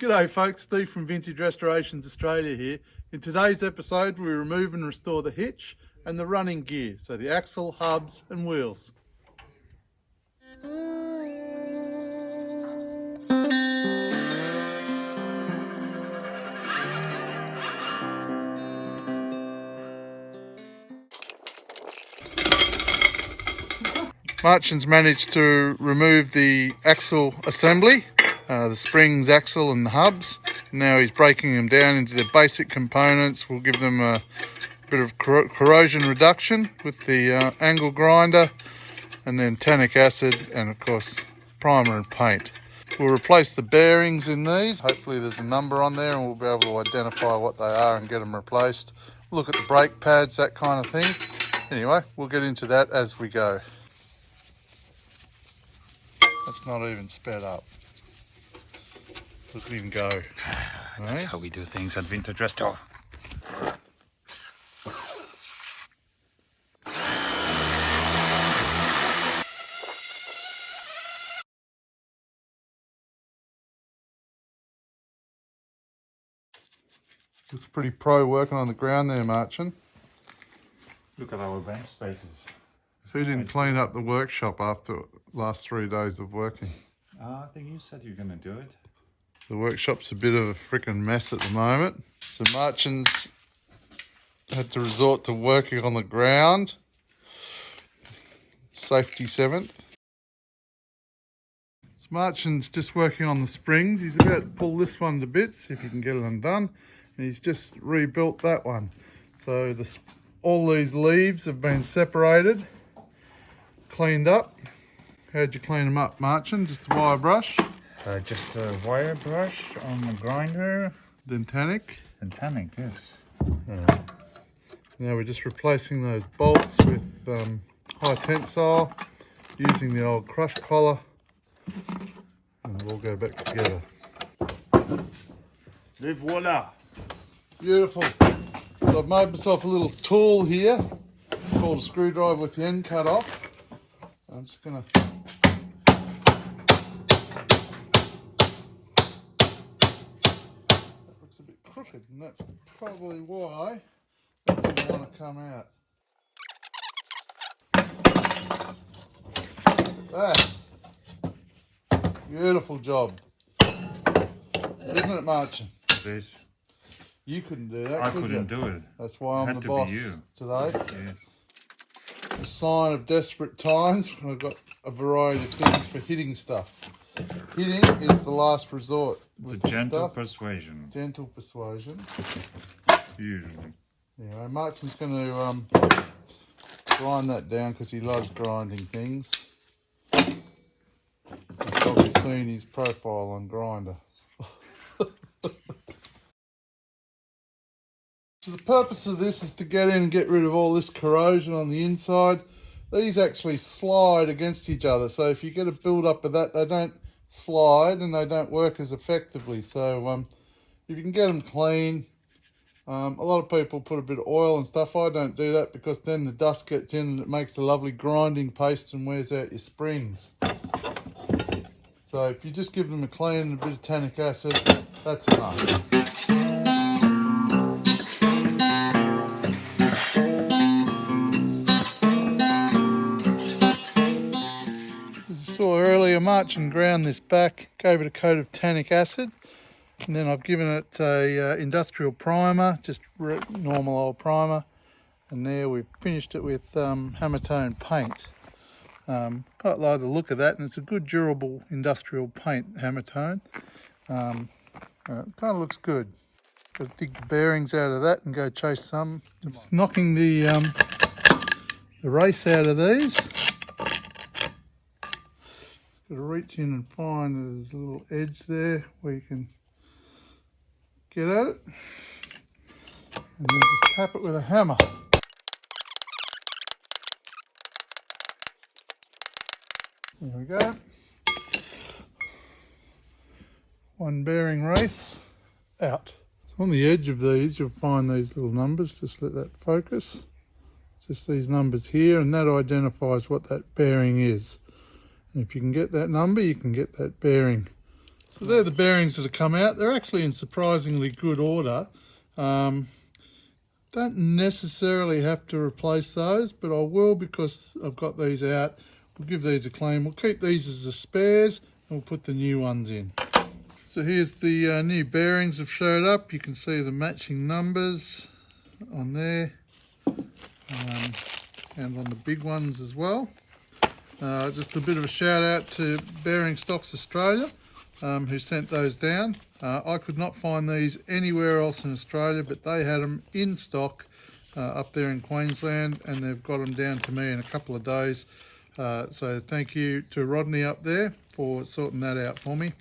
G'day folks, Steve from Vintage Restorations Australia here. In today's episode we remove and restore the hitch and the running gear, so the axle, hubs and wheels. Marcin's managed to remove the axle assembly, the springs, axle and the hubs. Now he's breaking them down into the basic components. We'll give them a bit of corrosion reduction with the angle grinder, and then tannic acid and of course primer and paint. We'll replace the bearings in these. Hopefully there's a number on there and we'll be able to identify what they are and get them replaced. Look at the brake pads, that kind of thing. Anyway, we'll get into that as we go. That's not even sped up. Look at him go. That's how we do things at Vintage Resto. Looks pretty pro working on the ground there, Marcin. Look at our bench spaces. So you didn't clean up the workshop after the last 3 days of working? I think you said you're going to do it. The workshop's a bit of a freaking mess at the moment. So Marcin's had to resort to working on the ground. Safety 7th. So Marcin's just working on the springs. He's about to pull this one to bits, see if he can get it undone. And he's just rebuilt that one. So all these leaves have been separated, cleaned up. How'd you clean them up, Marcin? Just a wire brush? Just a wire brush on the grinder. Then tannic? And tannic, yes. Now we're just replacing those bolts with high tensile, using the old crush collar, and they'll all go back together. Et voila! Beautiful. So I've made myself a little tool here, called a screwdriver with the end cut off. I'm just going to crooked, and that's probably why it didn't want to come out. That. Beautiful job. Isn't it, Marcin? It is. You couldn't do that, I couldn't do it. That's why I'm the boss today. Yes. It's a sign of desperate times. I've got a variety of things for hitting stuff. Hitting is the last resort. It's a gentle persuasion. Gentle persuasion. Usually. Anyway, Marcin's going to grind that down because he loves grinding things. You've probably seen his profile on Grinder. So the purpose of this is to get in and get rid of all this corrosion on the inside. These actually slide against each other, so if you get a build up of that, they don't slide and they don't work as effectively. So if you can get them clean, a lot of people put a bit of oil and stuff. I don't do that because then the dust gets in and it makes a lovely grinding paste and wears out your springs. So if you just give them a clean and a bit of tannic acid, that's enough. Earlier, Marcin ground this back, gave it a coat of tannic acid, and then I've given it a industrial primer, just normal old primer, and there we've finished it with hammer-tone paint. Quite like the look of that, and it's a good durable industrial paint, hammer-tone. Kind of looks good. Got to dig the bearings out of that and go chase some. Just knocking the race out of these. Got to reach in and find there's a little edge there where you can get at it, and then just tap it with a hammer. There we go. One bearing race out. On the edge of these you'll find these little numbers. Just let that focus. Just these numbers here, and that identifies what that bearing is. And if you can get that number, you can get that bearing So they're the bearings that have come out. They're actually in surprisingly good order. Don't necessarily have to replace those, but I will because I've got these out. We'll give these a clean. We'll keep these as the spares and we'll put the new ones in. So here's the new bearings have showed up. You can see the matching numbers on there and on the big ones as well. Just a bit of a shout out to Bearing Stocks Australia who sent those down. I could not find these anywhere else in Australia, but they had them in stock up there in Queensland, and they've got them down to me in a couple of days. So thank you to Rodney up there for sorting that out for me.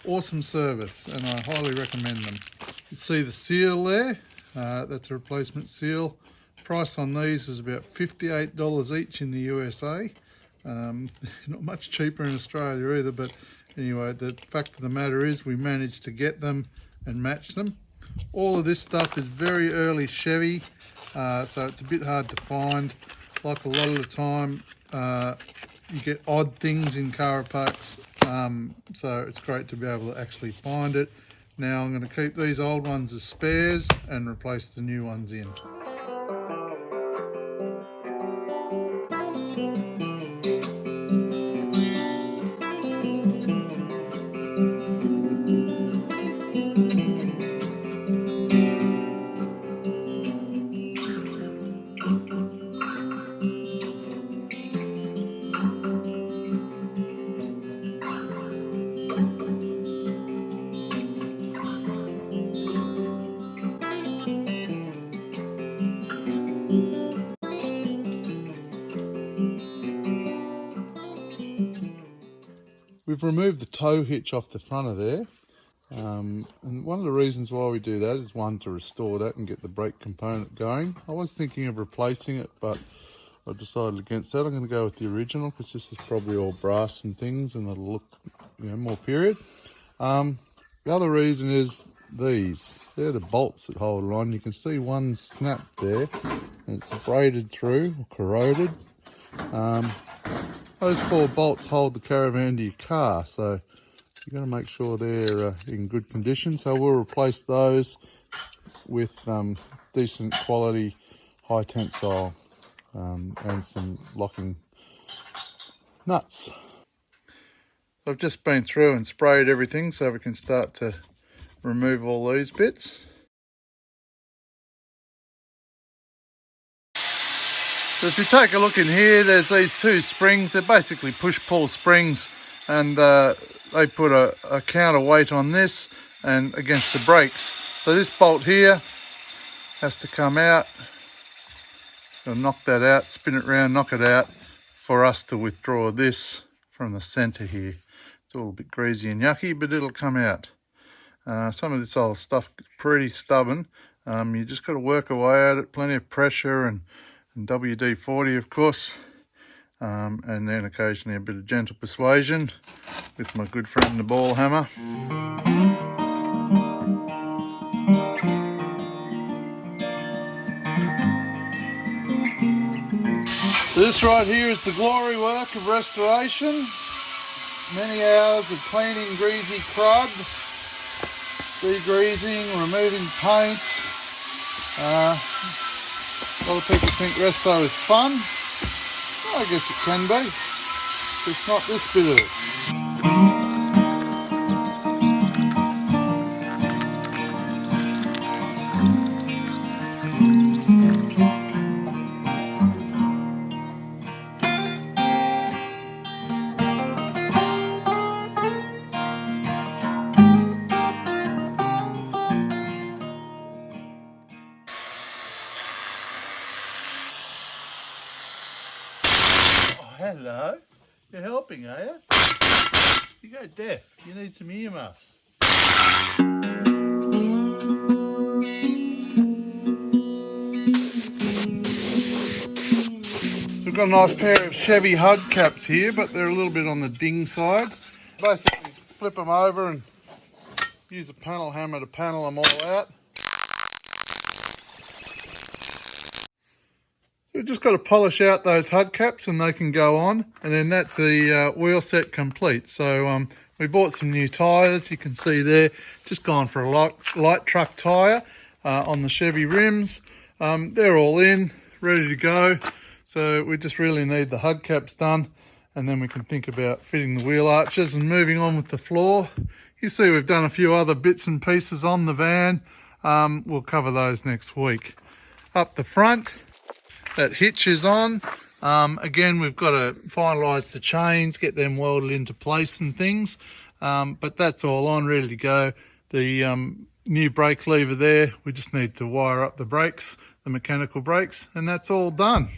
Awesome service, and I highly recommend them. You can see the seal there. That's a replacement seal. Price on these was about $58 each in the USA. Not much cheaper in Australia either, but anyway, the fact of the matter is we managed to get them and match them. All of this stuff is very early Chevy, so it's a bit hard to find. Like a lot of the time, you get odd things in car parks, so it's great to be able to actually find it. Now I'm going to keep these old ones as spares and replace the new ones in. We've removed the tow hitch off the front of there, and one of the reasons why we do that is one, to restore that and get the brake component going. I was thinking of replacing it, but I decided against that. I'm going to go with the original because this is probably all brass and things, and it'll look, more period. The other reason is these. They're the bolts that hold it on. You can see one snapped there, and it's braided through or corroded. Those 4 bolts hold the Caravan to your car, so you've got to make sure they're in good condition. So we'll replace those with decent quality, high tensile and some locking nuts. I've just been through and sprayed everything so we can start to remove all these bits. So if you take a look in here, there's these 2 springs. They're basically push-pull springs, and they put a counterweight on this and against the brakes. So this bolt here has to come out. I'll knock that out, spin it around, knock it out for us to withdraw this from the centre here. It's all a bit greasy and yucky, but it'll come out. Some of this old stuff is pretty stubborn. You just got to work away at it, plenty of pressure and WD-40 of course, and then occasionally a bit of gentle persuasion with my good friend the ball hammer. So this right here is the glory work of restoration. Many hours of cleaning greasy crud, degreasing, removing paint. A lot of people think resto is fun. Well, I guess it can be. It's not this bit of it. Hello, you're helping, are you? You go deaf, you need some earmuffs. We've got a nice pair of Chevy hubcaps here, but they're a little bit on the ding side. Basically flip them over and use a panel hammer to panel them all out. We've just got to polish out those hubcaps and they can go on, and then that's the wheel set complete. So We bought some new tyres, you can see there, just gone for a light truck tyre on the Chevy rims. They're all in, ready to go. So we just really need the hubcaps done, and then we can think about fitting the wheel arches and moving on with the floor. You see we've done a few other bits and pieces on the van. We'll cover those next week. Up the front, that hitch is on. Again, we've got to finalise the chains, get them welded into place and things. But that's all on, ready to go. The new brake lever there, we just need to wire up the brakes, the mechanical brakes, and that's all done.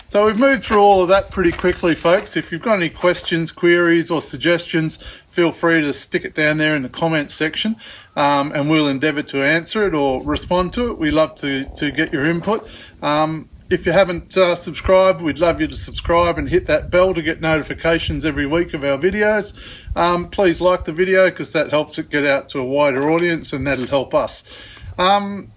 So we've moved through all of that pretty quickly, folks. If you've got any questions, queries or suggestions, feel free to stick it down there in the comments section, and we'll endeavour to answer it or respond to it. We love to get your input. If you haven't subscribed, we'd love you to subscribe and hit that bell to get notifications every week of our videos. Please like the video because that helps it get out to a wider audience, and that'll help us.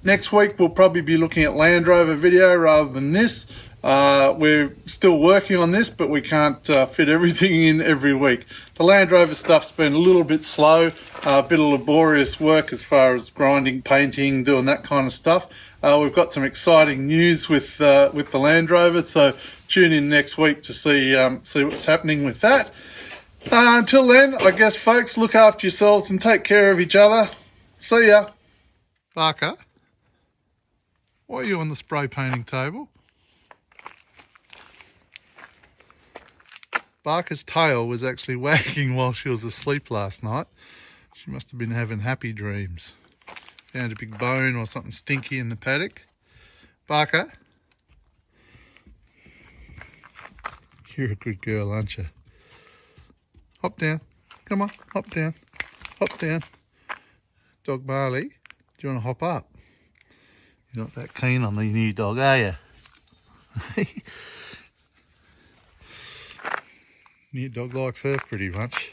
Next week we'll probably be looking at Land Rover video rather than this. We're still working on this, but we can't fit everything in every week. The Land Rover stuff's been a little bit slow, a bit of laborious work as far as grinding, painting, doing that kind of stuff. We've got some exciting news with the Land Rover, so tune in next week to see what's happening with that. Until then, I guess, folks, look after yourselves and take care of each other. See ya. Barker, why are you on the spray painting table? Barker's tail was actually wagging while she was asleep last night. She must have been having happy dreams. Found a big bone or something stinky in the paddock. Barker, you're a good girl, aren't you? Hop down. Come on, hop down. Hop down. Dog Marley, do you want to hop up? You're not that keen on the new dog, are you? New dog likes her pretty much.